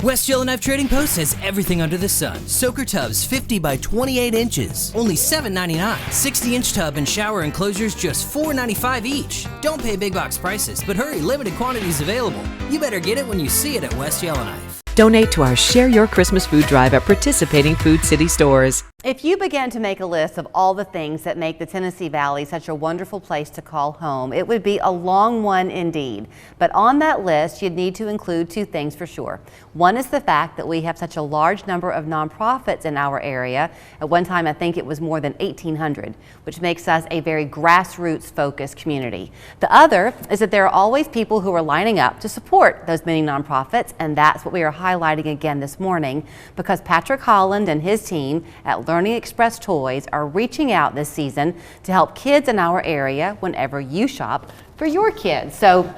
West Yellowknife Trading Post has everything under the sun. Soaker tubs 50 by 28 inches, only $7.99. 60-inch tub and shower enclosures just $4.95 each. Don't pay big box prices, but hurry, limited quantities available. You better get it when you see it at West Yellowknife. Donate to our Share Your Christmas Food Drive at participating Food City stores. If you began to make a list of all the things that make the Tennessee Valley such a wonderful place to call home, it would be a long one indeed. But on that list, you'd need to include two things for sure. One is the fact that we have such a large number of nonprofits in our area. At one time, I think it was more than 1,800, which makes us a very grassroots focused community. The other is that there are always people who are lining up to support those many nonprofits, and that's what we are highlighting again this morning, because Patrick Holland and his team at Learning Express Toys are reaching out this season to help kids in our area whenever you shop for your kids. So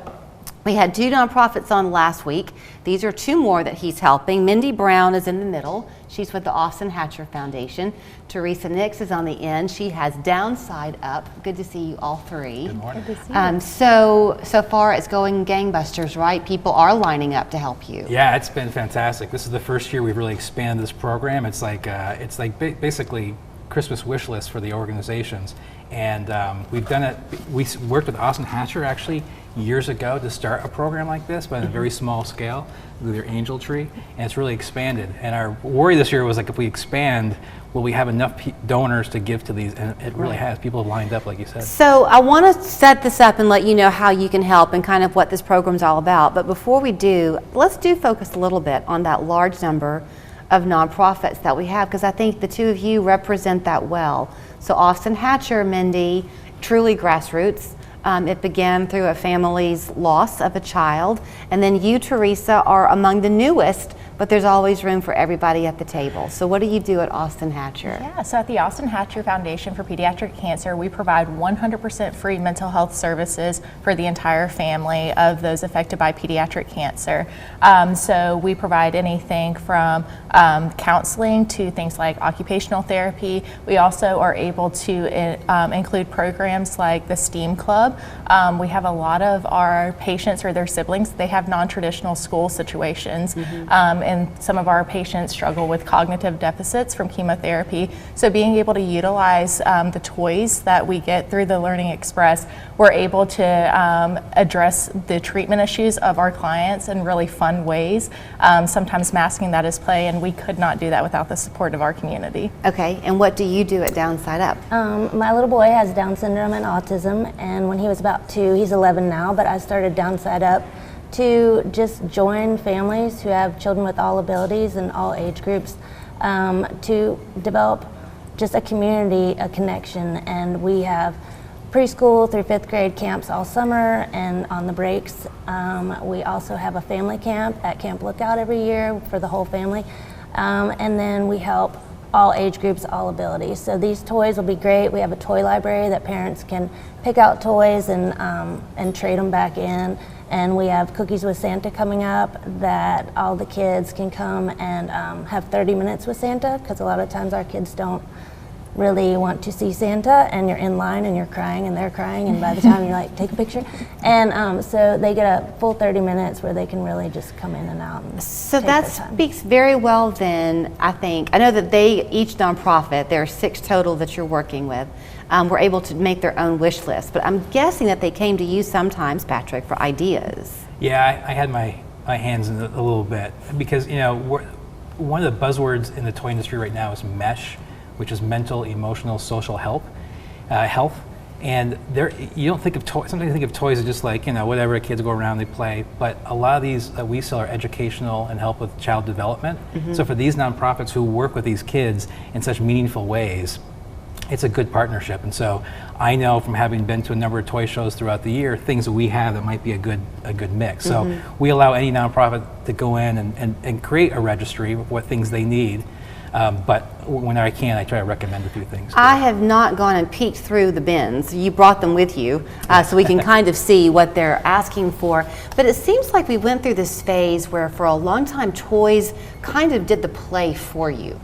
we had two nonprofits on last week. These are two more that he's helping. Mindy Brown is in the middle. She's with the Austin Hatcher Foundation. Teresa Nix is on the end. She has Downside Up. Good to see you all three. Good morning. Good to see you. So far it's going gangbusters, right? People are lining up to help you. Yeah, it's been fantastic. This is the first year we've really expanded this program. It's like basically Christmas wish list for the organizations. And we've done it, we worked with Austin Hatcher actually years ago to start a program like this, but on a very small scale with their Angel Tree, and it's really expanded. And our worry this year was like, if we expand, will we have enough donors to give to these? And it really has. People have lined up, like you said. So I want to set this up and let you know how you can help and kind of what this program's all about. But before we do, let's focus a little bit on that large number of nonprofits that we have, because I think the two of you represent that well. So Austin Hatcher, Mindy, truly grassroots. It began through a family's loss of a child. And then you, Teresa, are among the newest, but there's always room for everybody at the table. So what do you do at Austin Hatcher? Yeah, so at the Austin Hatcher Foundation for Pediatric Cancer, we provide 100% free mental health services for the entire family of those affected by pediatric cancer. So we provide anything from counseling to things like occupational therapy. We also are able to include programs like the STEAM Club. We have a lot of our patients or their siblings, they have non-traditional school situations. And some of our patients struggle with cognitive deficits from chemotherapy. So being able to utilize the toys that we get through the Learning Express, we're able to address the treatment issues of our clients in really fun ways, sometimes masking that as play, and we could not do that without the support of our community. Okay, and what do you do at Downside Up? My little boy has Down syndrome and autism, and when he was about 2, he's 11 now, but I started Downside Up to just join families who have children with all abilities and all age groups to develop just a community, a connection. And we have preschool through 5th grade camps all summer, and on the breaks we also have a family camp at Camp Lookout every year for the whole family. And then we help all age groups, all abilities. So these toys will be great. We have a toy library that parents can pick out toys and trade them back in. And we have Cookies with Santa coming up that all the kids can come and have 30 minutes with Santa, because a lot of times our kids don't really want to see Santa, and you're in line and you're crying and they're crying, and by the time you're like, take a picture. And so they get a full 30 minutes where they can really just come in and out. And so that speaks very well then, I think. I know that each nonprofit, there are 6 total that you're working with, were able to make their own wish list. But I'm guessing that they came to you sometimes, Patrick, for ideas. Yeah, I had my hands in it a little bit, because one of the buzzwords in the toy industry right now is MESH, which is mental, emotional, social health. And you don't think of toys. Sometimes you think of toys as just like, whatever, kids go around, they play. But a lot of these that we sell are educational and help with child development. So for these nonprofits who work with these kids in such meaningful ways, it's a good partnership. And so I know from having been to a number of toy shows throughout the year, things that we have that might be a good mix. So we allow any nonprofit to go in and create a registry of what things they need. But when I can, I try to recommend a few things. I have not gone and peeked through the bins. You brought them with you, so we can kind of see what they're asking for. But it seems like we went through this phase where for a long time, toys kind of did the play for you.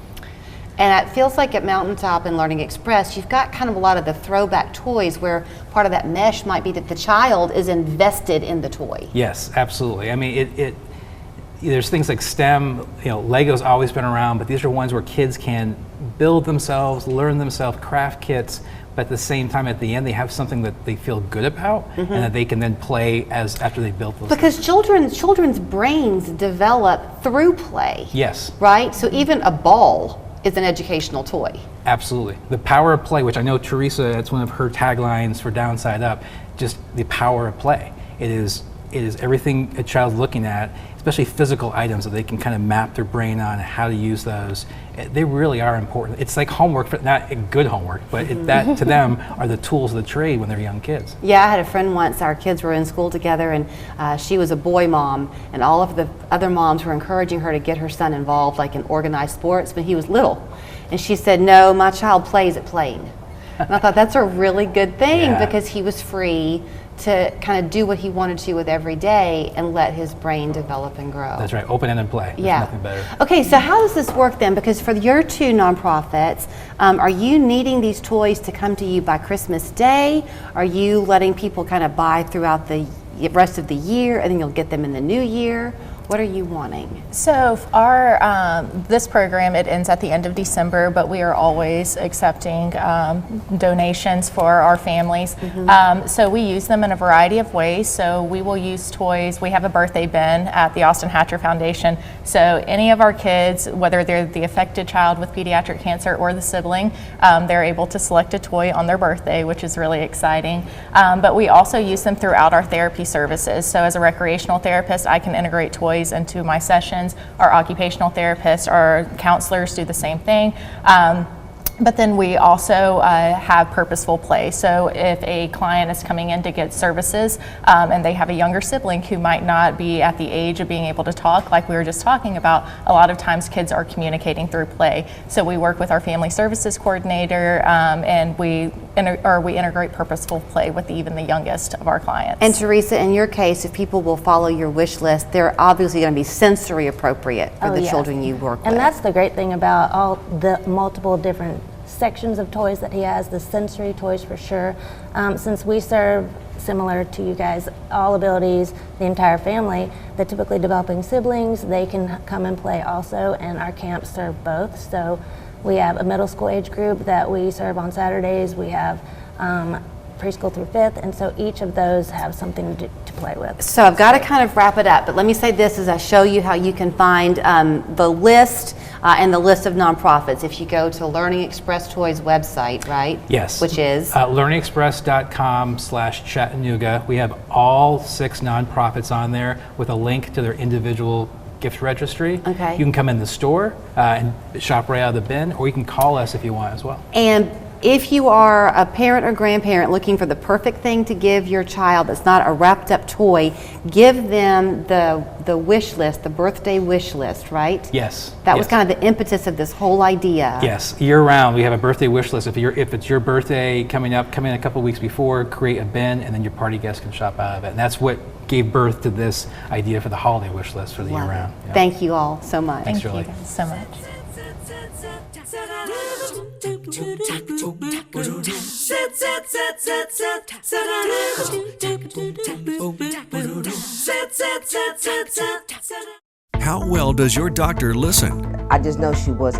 And it feels like at Mountaintop and Learning Express, you've got kind of a lot of the throwback toys where part of that mesh might be that the child is invested in the toy. Yes, absolutely. I mean, there's things like STEM, Lego's always been around, but these are ones where kids can build themselves, learn themselves, craft kits, but at the same time, at the end, they have something that they feel good about and that they can then play after they built those Because things. children's brains develop through play. Yes. Right? So even a ball is an educational toy. Absolutely. The power of play, which I know Teresa, that's one of her taglines for Downside Up, just the power of play. It is everything a child's looking at, especially physical items that they can kind of map their brain on how to use those. They really are important. It's like homework, but not good homework, but that to them are the tools of the trade when they're young kids. Yeah, I had a friend once, our kids were in school together, and she was a boy mom, and all of the other moms were encouraging her to get her son involved, like in organized sports, when he was little. And she said, no, my child plays at playing. And I thought that's a really good thing because he was free to kind of do what he wanted to with every day and let his brain develop and grow. That's right, open-ended play. There's nothing better. Okay, so how does this work then? Because for your two nonprofits, are you needing these toys to come to you by Christmas Day? Are you letting people kind of buy throughout the rest of the year and then you'll get them in the new year? What are you wanting? So our this program, it ends at the end of December, but we are always accepting donations for our families. So we use them in a variety of ways. So we will use toys. We have a birthday bin at the Austin Hatcher Foundation. So any of our kids, whether they're the affected child with pediatric cancer or the sibling, they're able to select a toy on their birthday, which is really exciting. But we also use them throughout our therapy services. So as a recreational therapist, I can integrate toys into my sessions. Our occupational therapists, our counselors do the same thing. But then we also have purposeful play. So if a client is coming in to get services and they have a younger sibling who might not be at the age of being able to talk, like we were just talking about, a lot of times kids are communicating through play. So we work with our family services coordinator and we integrate purposeful play with even the youngest of our clients. And Teresa, in your case, if people will follow your wish list, they're obviously going to be sensory appropriate for the children you work with. And that's the great thing about all the multiple different sections of toys that he has, the sensory toys for sure. Since we serve, similar to you guys, all abilities, the entire family, the typically developing siblings, they can come and play also, and our camps serve both. So we have a middle school age group that we serve on Saturdays. We have preschool through 5th, and so each of those have something to play with. So I've got to kind of wrap it up, but let me say this as I show you how you can find the list and the list of nonprofits. If you go to Learning Express Toys website, right? Yes. Which is? learningexpress.com/Chattanooga. We have all 6 nonprofits on there with a link to their individual gift registry. Okay. You can come in the store and shop right out of the bin, or you can call us if you want as well. And if you are a parent or grandparent looking for the perfect thing to give your child that's not a wrapped up toy, give them the wish list, the birthday wish list, right? Yes. That was kind of the impetus of this whole idea. Yes, year round we have a birthday wish list. If it's your birthday coming up, come in a couple weeks before, create a bin, and then your party guests can shop out of it. And that's what gave birth to this idea for the holiday wish list for the year round. Yeah. Thank you all so much. Thanks, Thank Julie. you guys so much. How well does your doctor listen? I just know she wasn't